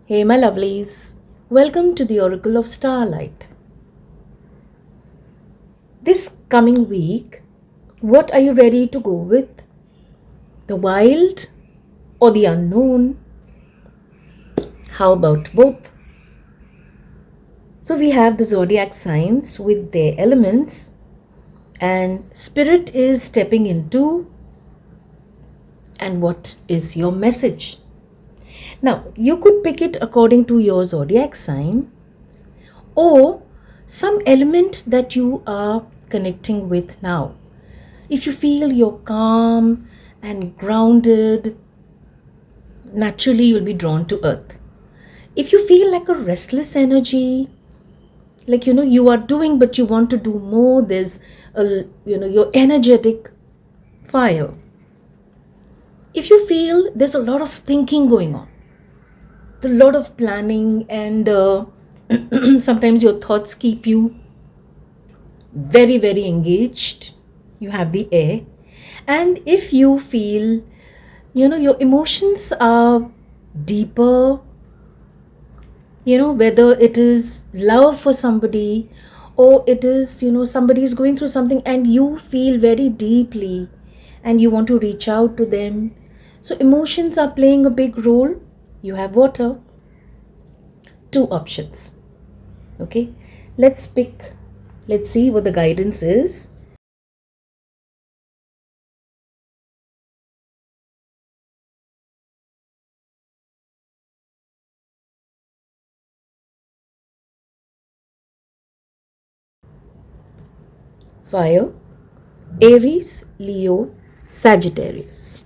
Hey, my lovelies, welcome to the Oracle of Starlight. This coming week, what are you ready to go with? The wild or the unknown? How about both? So, we have the zodiac signs with their elements, and Spirit is stepping into. And what is your message? Now, you could pick it according to your zodiac sign or some element that you are connecting with now. If you feel you're calm and grounded, naturally you'll be drawn to earth. If you feel like a restless energy, like you are doing but you want to do more, there's you're energetic, fire. If you feel there's a lot of thinking going on, a lot of planning, and sometimes your thoughts keep you very, very engaged, you have the air. And if you feel, your emotions are deeper, whether it is love for somebody or it is, somebody is going through something and you feel very deeply and you want to reach out to them. So emotions are playing a big role. You have water. Two options. Okay, let's see what the guidance is. Fire, Aries, Leo, Sagittarius.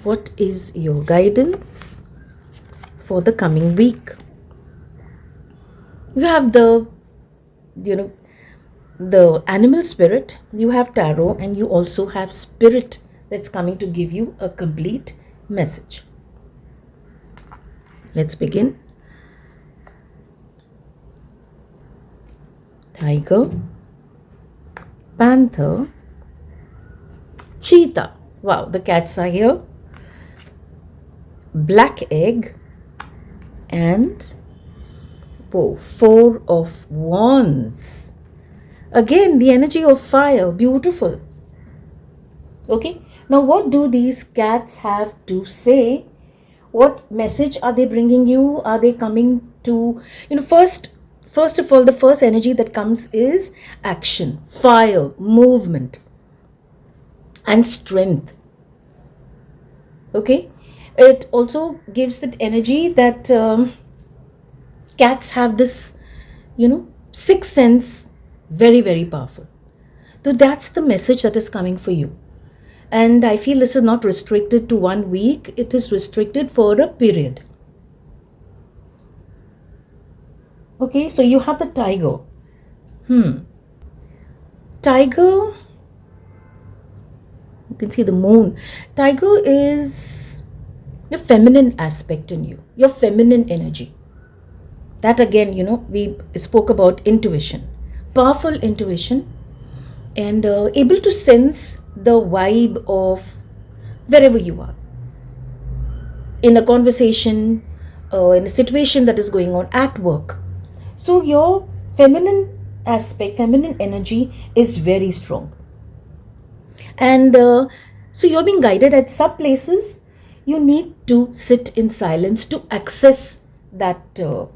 What is your guidance for the coming week? You have the animal spirit, you have tarot, and you also have spirit that's coming to give you a complete message. Let's begin. Tiger, panther, cheetah. Wow, the cats are here. Black egg, and Four of Wands. Again, the energy of fire, beautiful. Okay, now what do these cats have to say? What message are they bringing you? Are they coming to, first of all, the first energy that comes is action, fire, movement, and strength. Okay, it also gives that energy that cats have this, sixth sense, very, very powerful. So that's the message that is coming for you. And I feel this is not restricted to 1 week, it is restricted for a period. Okay, so you have the tiger. Tiger, you can see the moon. Tiger is the feminine aspect in you, your feminine energy. That again, we spoke about intuition, powerful intuition, and able to sense the vibe of wherever you are. In a conversation, in a situation that is going on at work. So your feminine aspect, feminine energy is very strong. And so you're being guided at some places. You need to sit in silence to access that, your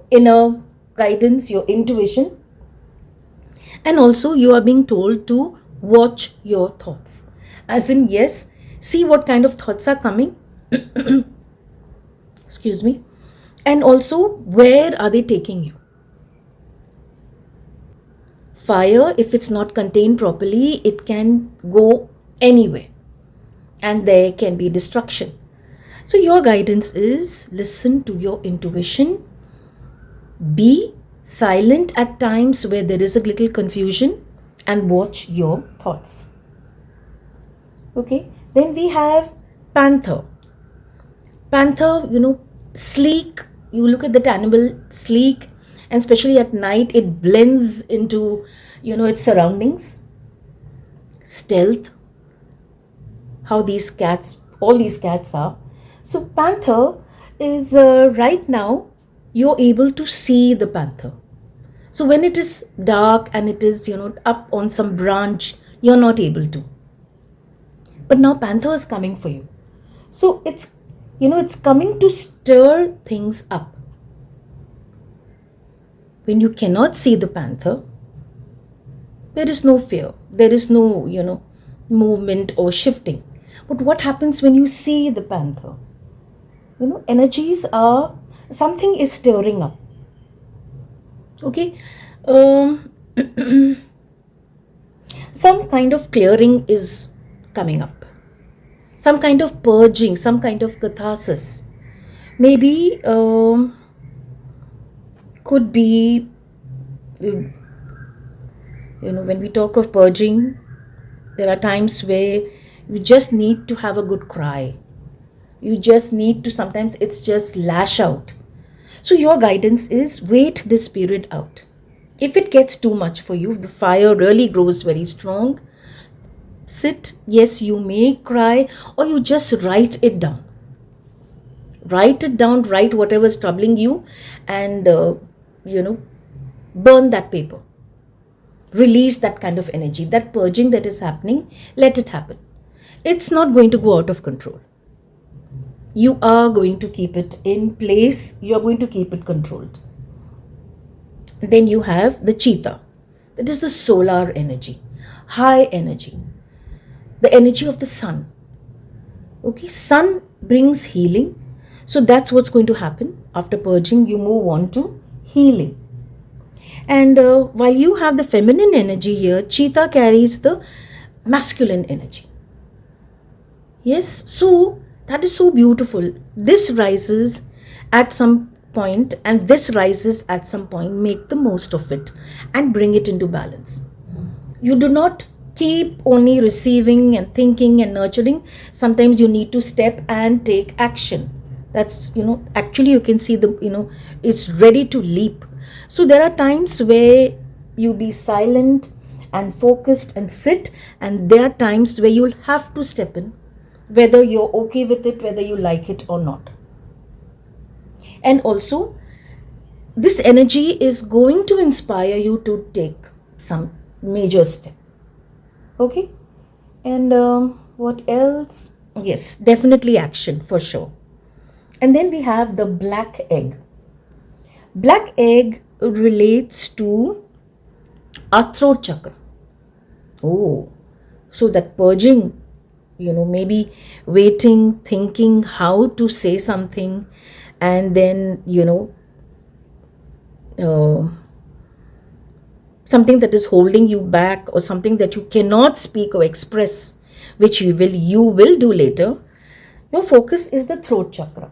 inner guidance, your intuition. And also you are being told to watch your thoughts. As in, yes, see what kind of thoughts are coming. Excuse me. And also, where are they taking you? Fire, if it's not contained properly, it can go anywhere. And there can be destruction. So your guidance is listen to your intuition. Be silent at times where there is a little confusion and watch your thoughts. Okay, then we have panther. Panther, sleek. You look at that animal, sleek, and especially at night, it blends into, its surroundings. Stealth, how these cats all these cats are. So panther is right now you're able to see the panther. So when it is dark and it is, up on some branch, you're not able to. But now panther is coming for you. So it's coming to stir things up. When you cannot see the panther, there is no fear. There is no, movement or shifting. But what happens when you see the panther? Energies are, something is stirring up. Okay. Some kind of clearing is coming up. Some kind of purging, some kind of catharsis. Maybe could be, when we talk of purging, there are times where you just need to have a good cry. You just need to, sometimes it's just lash out. So your guidance is wait this period out. If it gets too much for you, the fire really grows very strong, sit, yes, you may cry, or you just write it down. Write it down, write whatever is troubling you, and, burn that paper. Release that kind of energy, that purging that is happening, let it happen. It's not going to go out of control. You are going to keep it in place. You are going to keep it controlled. Then you have the cheetah. That is the solar energy, high energy, the energy of the sun. Okay, sun brings healing. So that's what's going to happen. After purging, you move on to healing. And while you have the feminine energy here, cheetah carries the masculine energy. Yes, so that is so beautiful. This rises at some point and this rises at some point. Make the most of it and bring it into balance. You do not keep only receiving and thinking and nurturing. Sometimes you need to step and take action. That's, actually you can see it's ready to leap. So there are times where you be silent and focused and sit, and there are times where you'll have to step in, whether you're okay with it, whether you like it or not. And also, this energy is going to inspire you to take some major step. Okay? And what else? Yes, definitely action for sure. And then we have the black egg. Black egg relates to our throat chakra. Oh, so that purging, maybe waiting, thinking how to say something, and then, something that is holding you back or something that you cannot speak or express, which you will do later. Your focus is the throat chakra.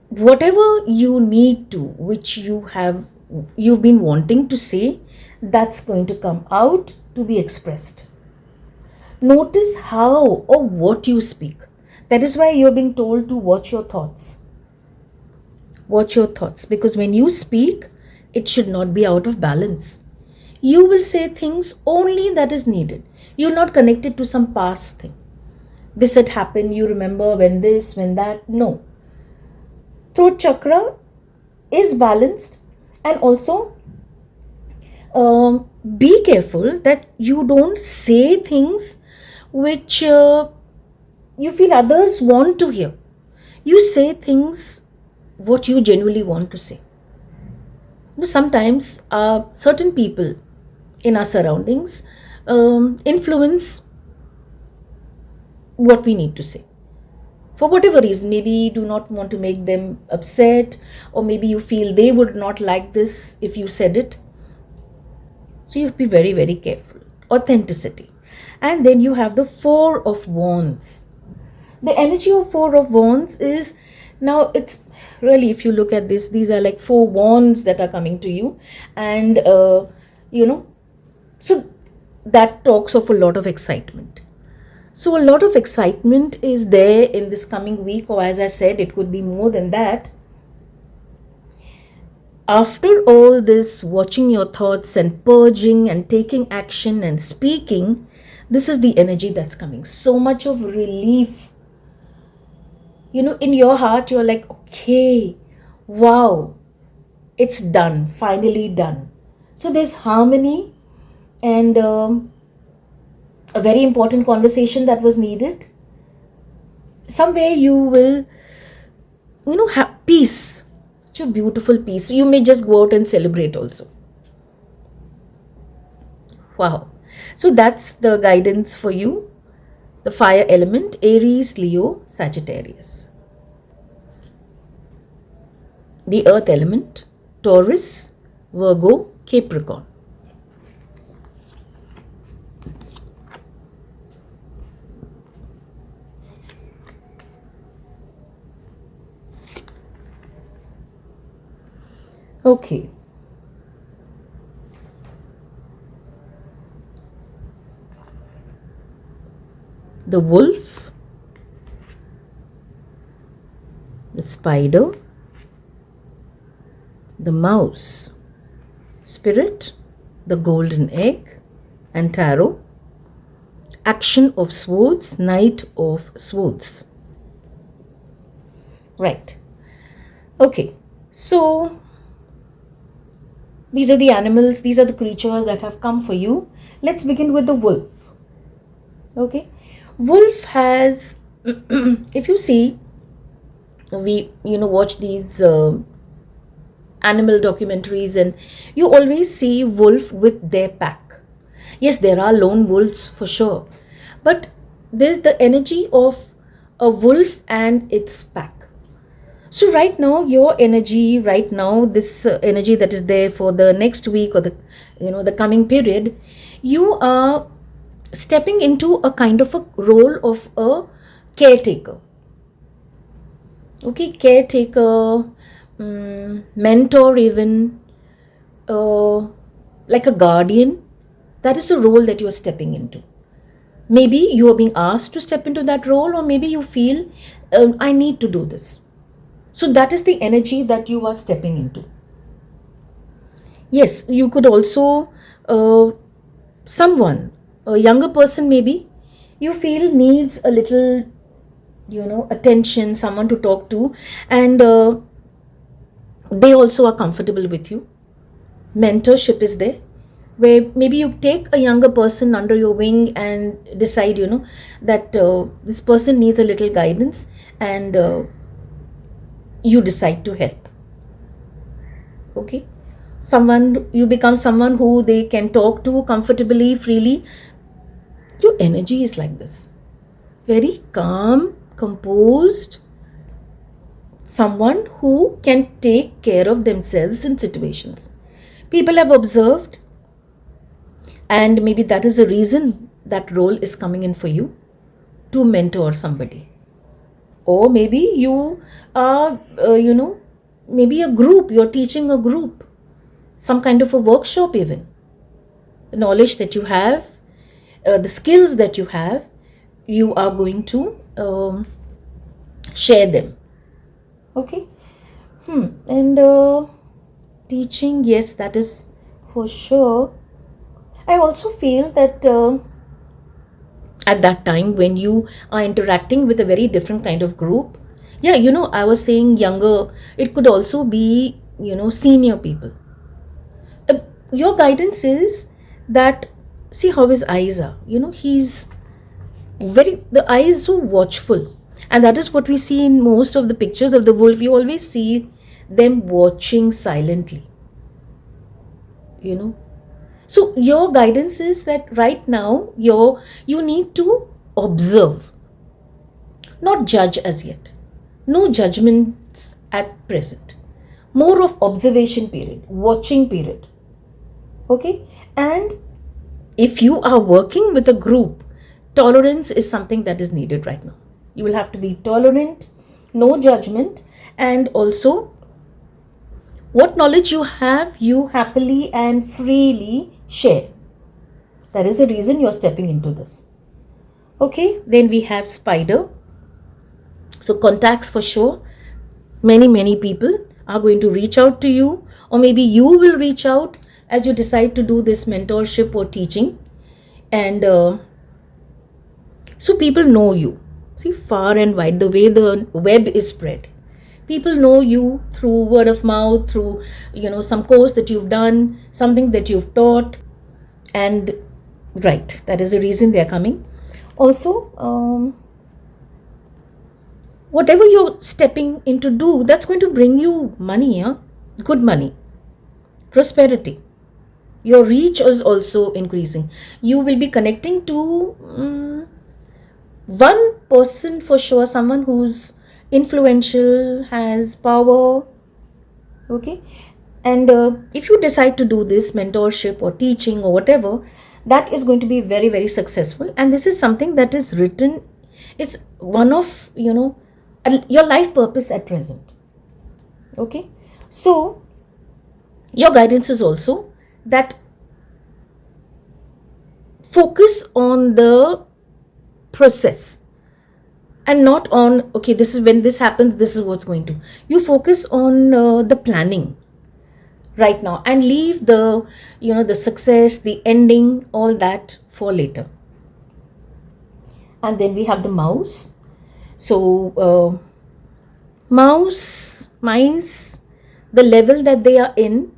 Whatever you need to, which you've been wanting to say, that's going to come out to be expressed. Notice how or what you speak. That is why you're being told to watch your thoughts. Watch your thoughts, because when you speak, it should not be out of balance. You will say things only that is needed. You're not connected to some past thing. This had happened, you remember when this, when that. No. Throat chakra is balanced, and also be careful that you don't say things which you feel others want to hear. You say things what you genuinely want to say. Sometimes certain people in our surroundings influence what we need to say. For whatever reason, maybe you do not want to make them upset, or maybe you feel they would not like this if you said it. So you have to be very, very careful. Authenticity. And then you have the Four of Wands. The energy of Four of Wands is, now it's really, if you look at this, these are like 4 wands that are coming to you. And, so that talks of a lot of excitement. So a lot of excitement is there in this coming week, or as I said, it could be more than that. After all this watching your thoughts and purging and taking action and speaking, This is the energy that's coming. So much of relief. In your heart, you're like, okay, wow, it's done, finally done. So there's harmony and a very important conversation that was needed. Somewhere you will, have peace. Such a beautiful peace. You may just go out and celebrate also. Wow. So that's the guidance for you. The fire element, Aries, Leo, Sagittarius. The earth element, Taurus, Virgo, Capricorn. Okay. The wolf, the spider, the mouse, spirit, the golden egg, and tarot. Action of swords, knight of swords. Right. Okay. So these are the animals, these are the creatures that have come for you. Let's begin with the wolf. Okay. Wolf has, if you see, we watch these animal documentaries, and you always see wolf with their pack. Yes, there are lone wolves for sure, but there's the energy of a wolf and its pack. So right now, your energy, this energy that is there for the next week or the coming period, you are stepping into a kind of a role of a caretaker. Okay, caretaker, mentor even, like a guardian. That is the role that you are stepping into. Maybe you are being asked to step into that role, or maybe you feel, I need to do this. So that is the energy that you are stepping into. Yes, you could also, someone, a younger person maybe, you feel needs a little, attention, someone to talk to, and they also are comfortable with you. Mentorship is there, where maybe you take a younger person under your wing and decide, that this person needs a little guidance, and you decide to help. Okay. You become someone who they can talk to comfortably, freely. Your energy is like this. Very calm, composed. Someone who can take care of themselves in situations. People have observed, and maybe that is the reason that role is coming in for you, to mentor somebody. Or maybe you are, maybe a group, you're teaching a group, some kind of a workshop even. The knowledge that you have, the skills that you have, you are going to share them. Okay. And teaching, yes, that is for sure. I also feel that at that time when you are interacting with a very different kind of group, I was saying younger, it could also be, senior people. Your guidance is that, see how his eyes are, he's the eyes so watchful, and that is what we see in most of the pictures of the wolf. You always see them watching silently, So your guidance is that right now you need to observe, not judge as yet. No judgments at present. More of observation period, watching period. Okay? And if you are working with a group, tolerance is something that is needed right now. You will have to be tolerant, no judgment, and also what knowledge you have, you happily and freely share. That is the reason you're stepping into this. Okay, then we have spider. So contacts for sure. Many people are going to reach out to you, or maybe you will reach out as you decide to do this mentorship or teaching. And So people know you. See, far and wide, the way the web is spread. People know you through word of mouth, through, some course that you've done, something that you've taught. And right, that is the reason they are coming. Also, whatever you're stepping into do, that's going to bring you money, yeah? Good money, prosperity. Your reach is also increasing. You will be connecting to one person for sure, someone who's influential, has power. Okay. And if you decide to do this mentorship or teaching or whatever, that is going to be very, very successful. And this is something that is written. It's one of, your life purpose at present. Okay. So your guidance is also that focus on the process and not on, okay, this is when this happens, this is what's going to. You focus on the planning right now and leave the, the success, the ending, all that for later. And then we have the mouse. So mice, the level that they are in,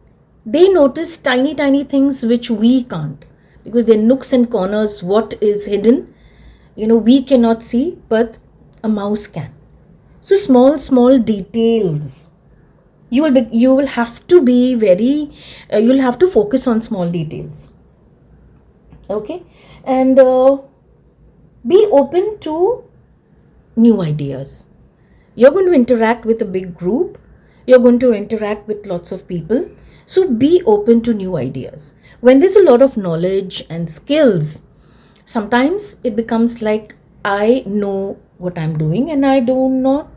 they notice tiny, tiny things which we can't, because they're nooks and corners, what is hidden, we cannot see, but a mouse can. So small details. You will have to be very, you'll have to focus on small details. Okay. And be open to new ideas. You're going to interact with a big group. You're going to interact with lots of people. So be open to new ideas. When there's a lot of knowledge and skills, sometimes it becomes like, I know what I'm doing and I don't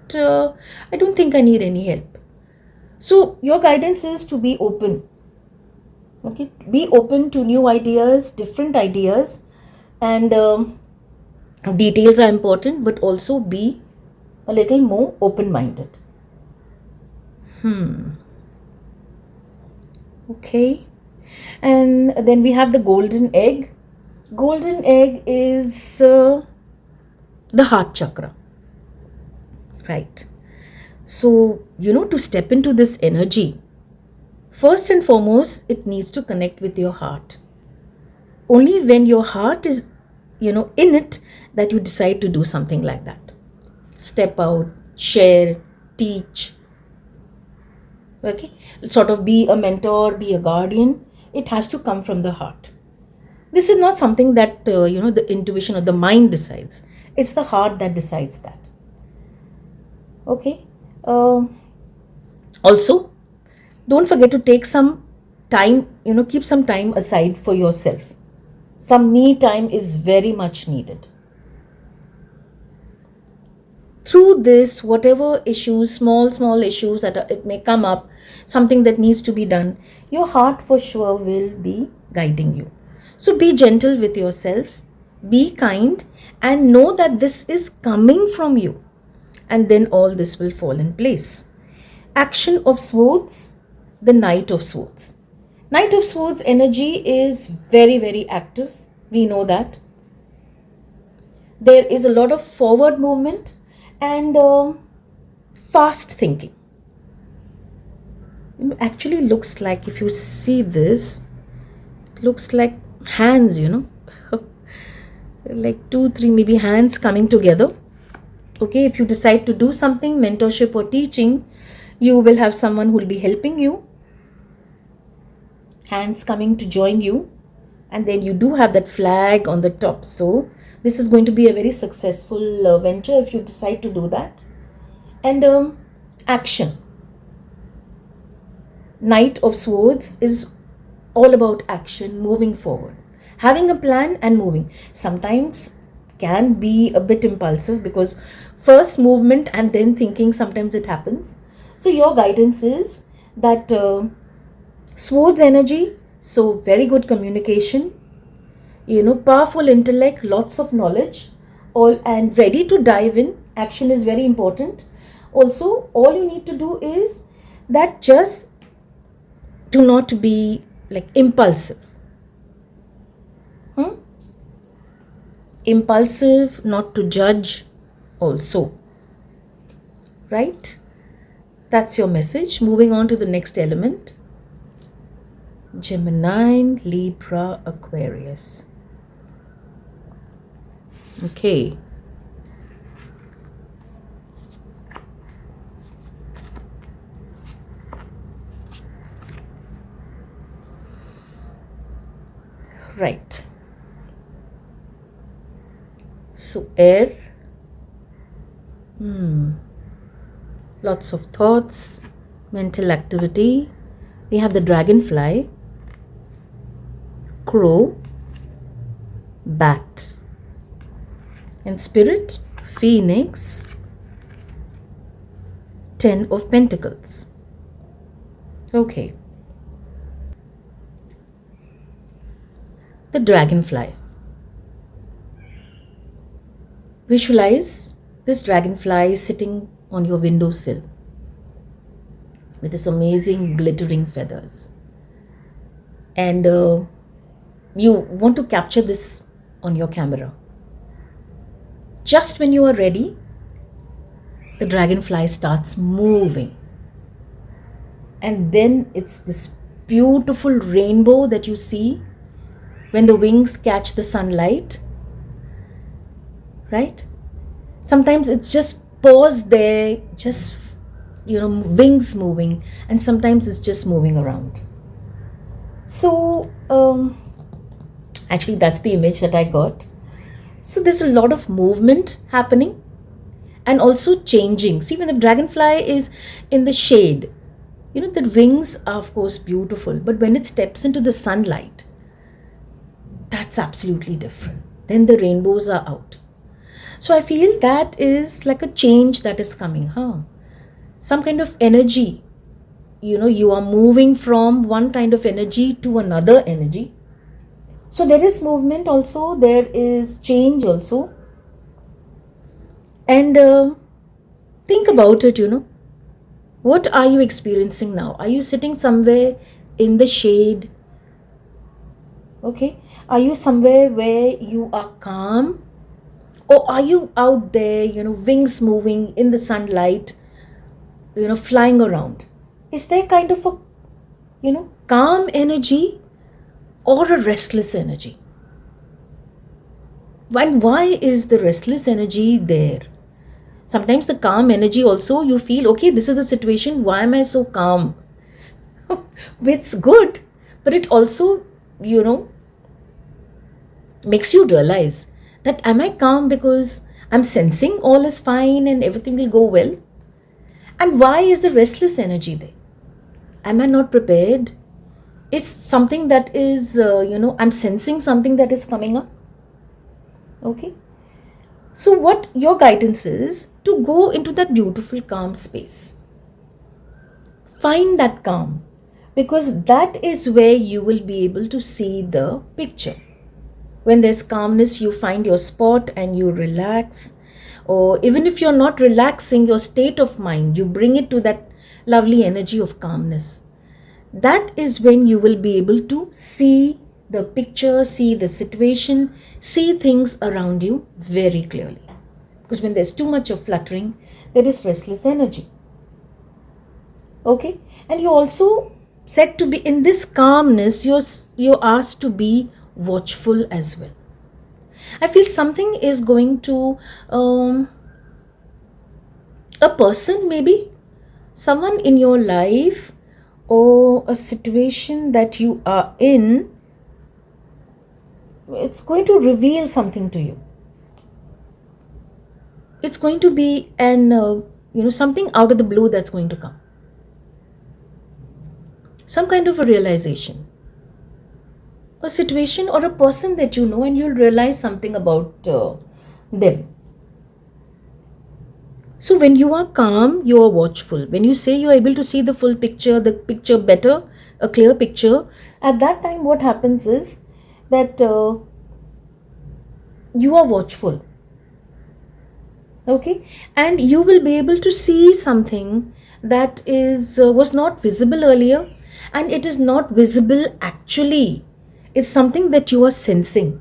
think I need any help. So your guidance is to be open. Okay, be open to new ideas, different ideas, and details are important, but also be a little more open-minded. Okay, and then we have the golden egg. Golden egg is the heart chakra, right? So, to step into this energy, first and foremost, it needs to connect with your heart. Only when your heart is, in it, that you decide to do something like that. Step out, share, teach. Okay, sort of be a mentor, be a guardian. It has to come from the heart. This is not something that, the intuition or the mind decides. It's the heart that decides that. Okay. Also, don't forget to take some time, keep some time aside for yourself. Some me time is very much needed. Through this, whatever issues, small issues that it may come up, something that needs to be done, your heart for sure will be guiding you. So be gentle with yourself, be kind, and know that this is coming from you. And then all this will fall in place. Action of Swords, the Knight of Swords. Knight of Swords energy is very, very active. We know that. There is a lot of forward movement and fast thinking. It actually looks like, if you see this, it looks like hands, like 2, 3 maybe hands coming together. Okay, if you decide to do something, mentorship or teaching, you will have someone who will be helping you, hands coming to join you, and then you do have that flag on the top. So this is going to be a very successful venture if you decide to do that. And action. Knight of Swords is all about action, moving forward, having a plan and moving. Sometimes can be a bit impulsive, because first movement and then thinking, sometimes it happens. So your guidance is that Swords energy, so very good communication, powerful intellect, lots of knowledge, all, and ready to dive in. Action is very important. Also, all you need to do is that just do not be like impulsive. impulsive, not to judge also, right? That's your message. Moving on to the next element. Gemini, Libra, Aquarius. Okay. Right. So air. Lots of thoughts, mental activity. We have the dragonfly, crow, bat. And spirit, phoenix, 10 of Pentacles. Okay. The dragonfly. Visualize this dragonfly sitting on your windowsill with this amazing glittering feathers. And you want to capture this on your camera. Just when you are ready, the dragonfly starts moving. And then it's this beautiful rainbow that you see when the wings catch the sunlight, right? Sometimes it's just pause there, just, wings moving, and sometimes it's just moving around. So, actually that's the image that I got. So there's a lot of movement happening and also changing. See, when the dragonfly is in the shade, the wings are of course beautiful, but when it steps into the sunlight, that's absolutely different. Then the rainbows are out. So I feel that is like a change that is coming, Some kind of energy, you are moving from one kind of energy to another energy. So there is movement also, there is change also. And think about it, What are you experiencing now? Are you sitting somewhere in the shade? Okay. Are you somewhere where you are calm? Or are you out there, wings moving in the sunlight, flying around? Is there kind of a, calm energy or a restless energy? And why is the restless energy there? Sometimes the calm energy also, you feel, okay, this is a situation, why am I so calm? It's good, but it also, makes you realize that am I calm because I'm sensing all is fine and everything will go well? And why is the restless energy there? Am I not prepared? Is something that is, I'm sensing something that is coming up. Okay. So what your guidance is to go into that beautiful calm space. Find that calm, because that is where you will be able to see the picture. When there's calmness, you find your spot and you relax. Or even if you're not relaxing, your state of mind, you bring it to that lovely energy of calmness. That is when you will be able to see the picture, see the situation, see things around you very clearly. Because when there's too much of fluttering, there is restless energy. Okay? And you also said to be in this calmness, you're asked to be watchful as well. I feel something is going to a person, maybe someone in your life or a situation that you are in. It's going to reveal something to you. It's going to be an something out of the blue that's going to come. Some kind of a realization. A situation or a person that you know, and you'll realize something about them. So when you are calm, you are watchful. When you say you are able to see the full picture, the picture better, a clear picture, at that time what happens is that you are watchful. Okay? And you will be able to see something that was not visible earlier, and it is not visible actually. It's something that you are sensing.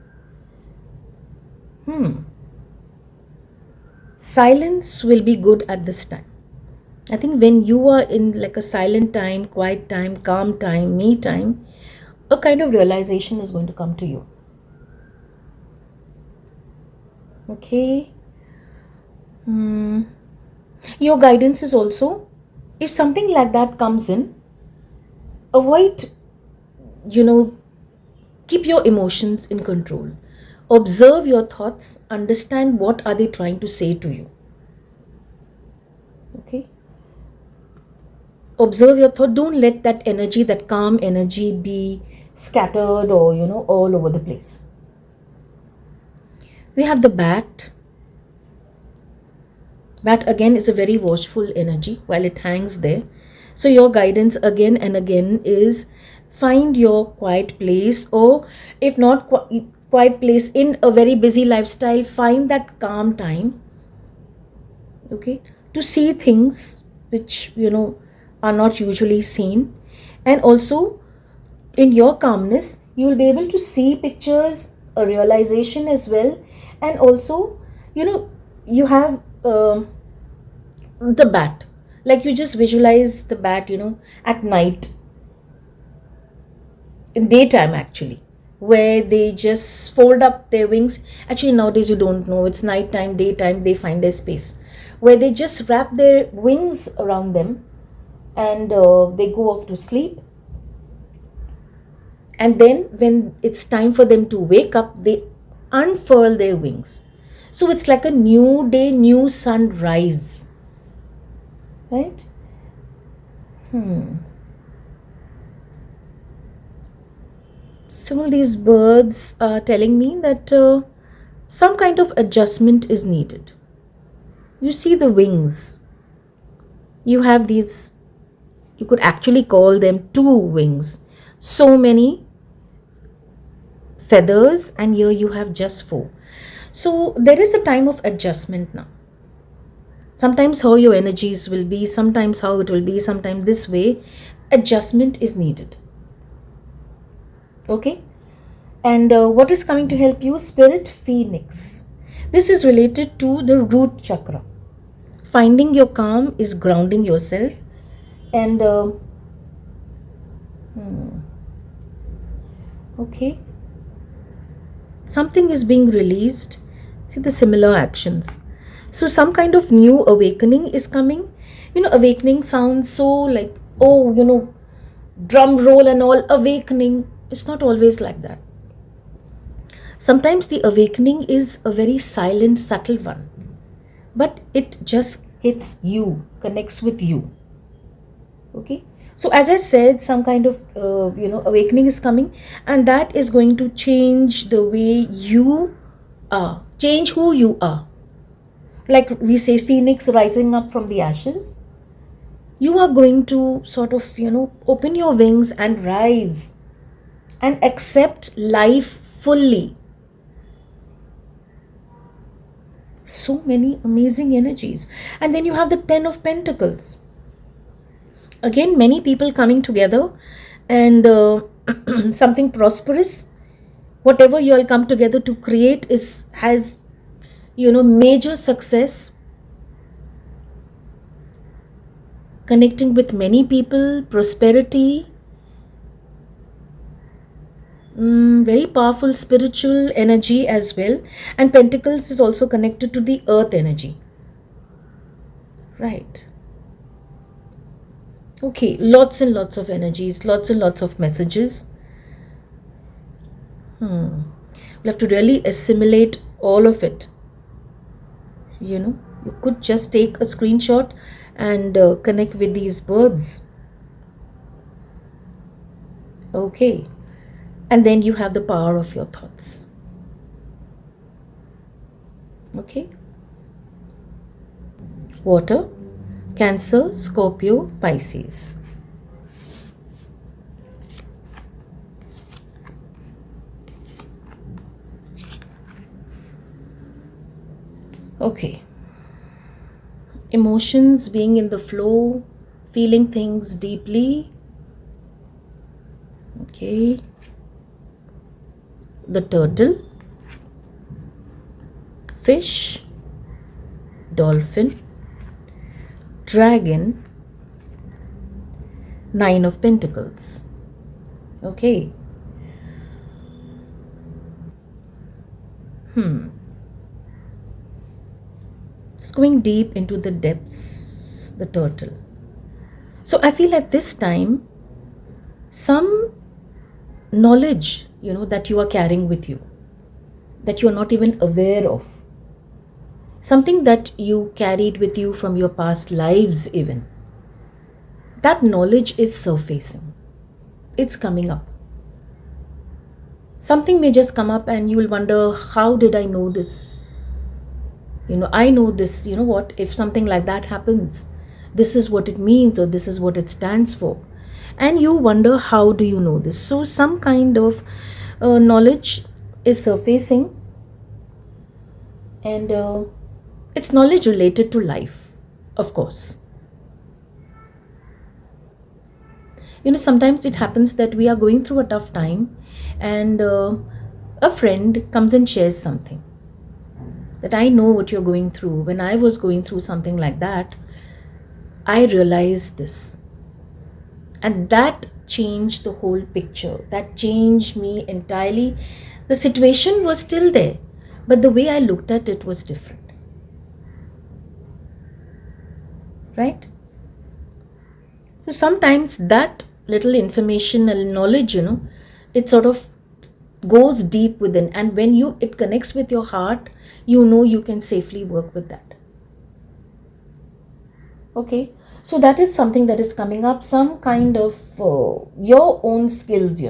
Silence will be good at this time. I think when you are in like a silent time, quiet time, calm time, me time, a kind of realization is going to come to you. Okay. Your guidance is also, if something like that comes in, avoid, keep your emotions in control. Observe your thoughts, understand what are they trying to say to you. Okay. Observe your thought. Don't let that energy, that calm energy, be scattered or all over the place. We have the bat. Bat again is a very watchful energy while it hangs there. So your guidance again and again is find your quiet place, or if not quiet place in a very busy lifestyle, find that calm time, okay, to see things which are not usually seen. And also in your calmness you will be able to see pictures, a realization as well. And also you have the bat, like you just visualize the bat at night, in daytime actually, where they just fold up their wings. Actually nowadays you don't know, it's nighttime, daytime, they find their space, where they just wrap their wings around them and they go off to sleep. And then when it's time for them to wake up, they unfurl their wings. So it's like a new day, new sunrise, right? Some of these birds are telling me that some kind of adjustment is needed. You see the wings. You have these, you could actually call them two wings. So many feathers, and here you have just four. So there is a time of adjustment now. Sometimes how your energies will be, sometimes how it will be, sometimes this way. Adjustment is needed. Okay. And what is coming to help you? Spirit Phoenix. This is related to the root chakra. Finding your calm is grounding yourself. And okay, something is being released. See the similar actions. So some kind of new awakening is coming. Awakening sounds so like, oh, drum roll and all, awakening. It's not always like that. Sometimes the awakening is a very silent, subtle one, but it just hits you, connects with you. Okay. So as I said, some kind of awakening is coming, and that is going to change the way you are, change who you are. Like we say, phoenix rising up from the ashes. You are going to sort of open your wings and rise and accept life fully. So many amazing energies. And then you have the 10 of Pentacles. Again, many people coming together, and something prosperous. Whatever you all come together to create has major success. Connecting with many people, prosperity, very powerful spiritual energy as well. And Pentacles is also connected to the earth energy, right? Okay, lots and lots of energies, lots and lots of messages. We'll have to really assimilate all of it. You could just take a screenshot and connect with these birds. Okay. And then you have the power of your thoughts. Okay. Water, Cancer, Scorpio, Pisces. Okay. Emotions, being in the flow, feeling things deeply. Okay. The Turtle. fish, dolphin, dragon, Nine of Pentacles. Okay. Just going deep into the depths, the turtle. So I feel at this time, some knowledge, that you are carrying with you, that you are not even aware of. Something that you carried with you from your past lives even. That knowledge is surfacing. It's coming up. Something may just come up and you will wonder, how did I know this? I know this, what, if something like that happens, this is what it means, or this is what it stands for. And you wonder, how do you know this? So some kind of knowledge is surfacing, and it's knowledge related to life, of course. Sometimes it happens that we are going through a tough time, and a friend comes and shares something. That I know what you're going through. When I was going through something like that, I realized this. And that changed the whole picture. That changed me entirely. The situation was still there, but the way I looked at it was different. Right? So sometimes that little information and knowledge, it sort of goes deep within. And when it connects with your heart, you can safely work with that. Okay, so that is something that is coming up, some kind of your own skills,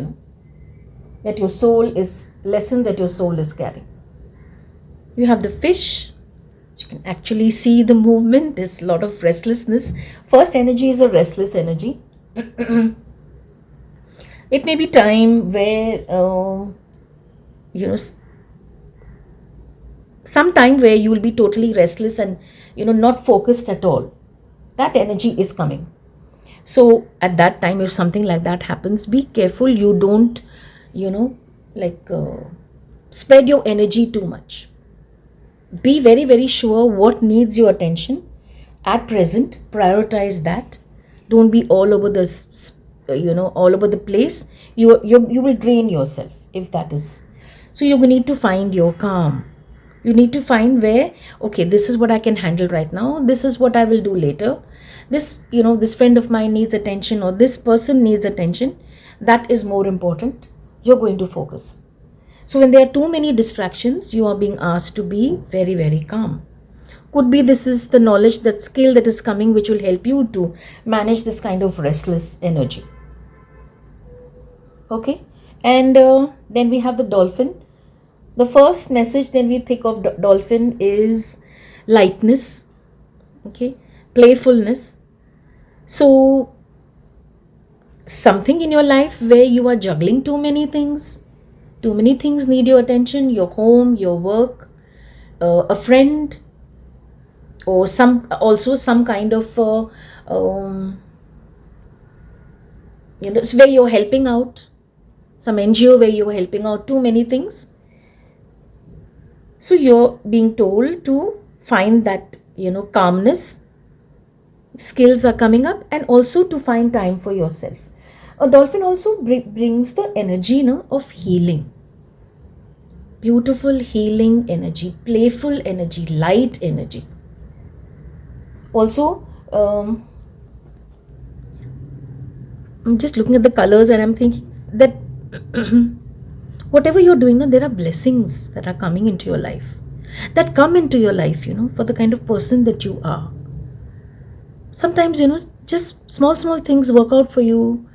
that your soul is, lesson that your soul is carrying. You have the fish. You can actually see the movement. There's a lot of restlessness. First energy is a restless energy. It may be time where, some time where you will be totally restless and, not focused at all. That energy is coming. So at that time, if something like that happens, be careful you don't, spread your energy too much. Be very, very sure what needs your attention at present. Prioritize that. Don't be all over all over the place. You will drain yourself if that is. So you need to find your calm. You need to find where, okay, this is what I can handle right now. This is what I will do later. This, this friend of mine needs attention, or this person needs attention. That is more important. You're going to focus. So when there are too many distractions, you are being asked to be very, very calm. Could be this is the knowledge, that skill that is coming, which will help you to manage this kind of restless energy. Okay. And then we have the dolphin. The first message then we think of dolphin is lightness, okay, playfulness. So something in your life where you are juggling too many things need your attention, your home, your work, a friend, or some kind of it's where you're helping out, some NGO where you're helping out, too many things. So you're being told to find that, calmness, skills are coming up, and also to find time for yourself. A dolphin also brings the energy, of healing. Beautiful healing energy, playful energy, light energy. Also, I'm just looking at the colors and I'm thinking that whatever you're doing, there are blessings that are coming into your life, that come into your life, for the kind of person that you are. Sometimes, just small things work out for you.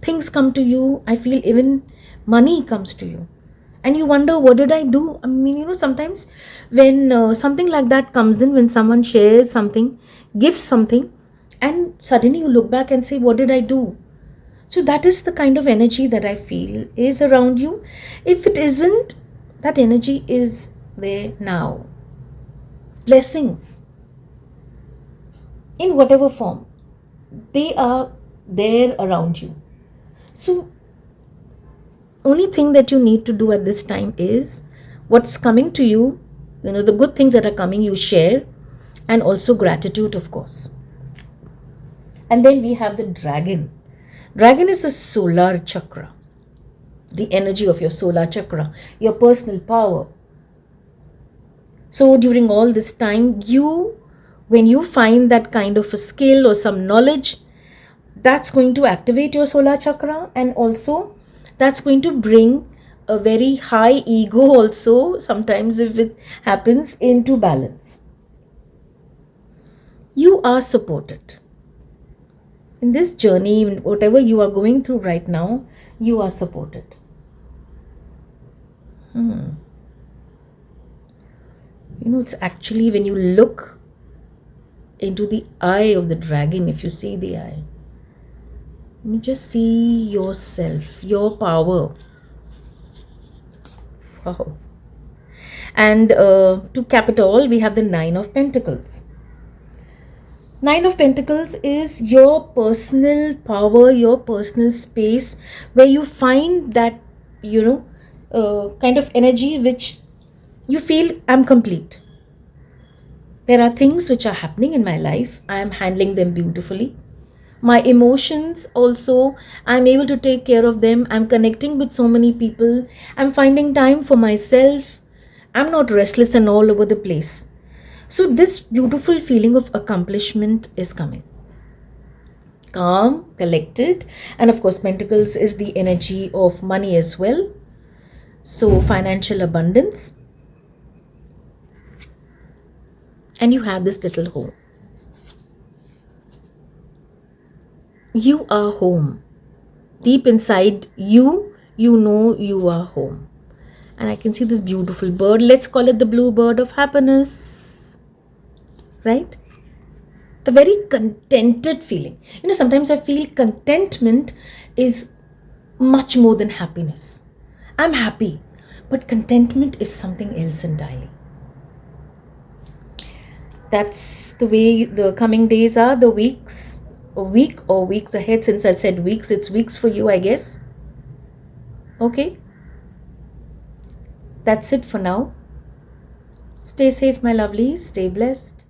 Things come to you. I feel even money comes to you. And you wonder, what did I do? I mean, sometimes when something like that comes in, when someone shares something, gives something, and suddenly you look back and say, what did I do? So that is the kind of energy that I feel is around you. If it isn't, that energy is there now. Blessings, in whatever form, they are there around you. So only thing that you need to do at this time is, what's coming to you, The good things that are coming, you share, and also gratitude, of course. And then we have the dragon. Dragon is a solar chakra, the energy of your solar chakra, your personal power. So during all this time, when you find that kind of a skill or some knowledge, that's going to activate your solar chakra, and also that's going to bring a very high ego also, sometimes if it happens, into balance. You are supported. In this journey, whatever you are going through right now, you are supported. It's actually when you look into the eye of the dragon, if you see the eye, you just see yourself, your power. Wow. And to cap it all, we have the Nine of Pentacles. Nine of Pentacles is your personal power, your personal space, where you find that, kind of energy which you feel, I'm complete. There are things which are happening in my life. I am handling them beautifully. My emotions also, I'm able to take care of them. I'm connecting with so many people. I'm finding time for myself. I'm not restless and all over the place. So this beautiful feeling of accomplishment is coming. Calm, collected, and of course Pentacles is the energy of money as well. So financial abundance. And you have this little home. You are home. Deep inside you, you know you are home. And I can see this beautiful bird. Let's call it the blue bird of happiness. Right? A very contented feeling. Sometimes I feel contentment is much more than happiness. I'm happy, but contentment is something else entirely. That's the way the coming days are, the weeks, a week or weeks ahead. Since I said weeks, it's weeks for you, I guess. Okay. That's it for now. Stay safe, my lovelies. Stay blessed.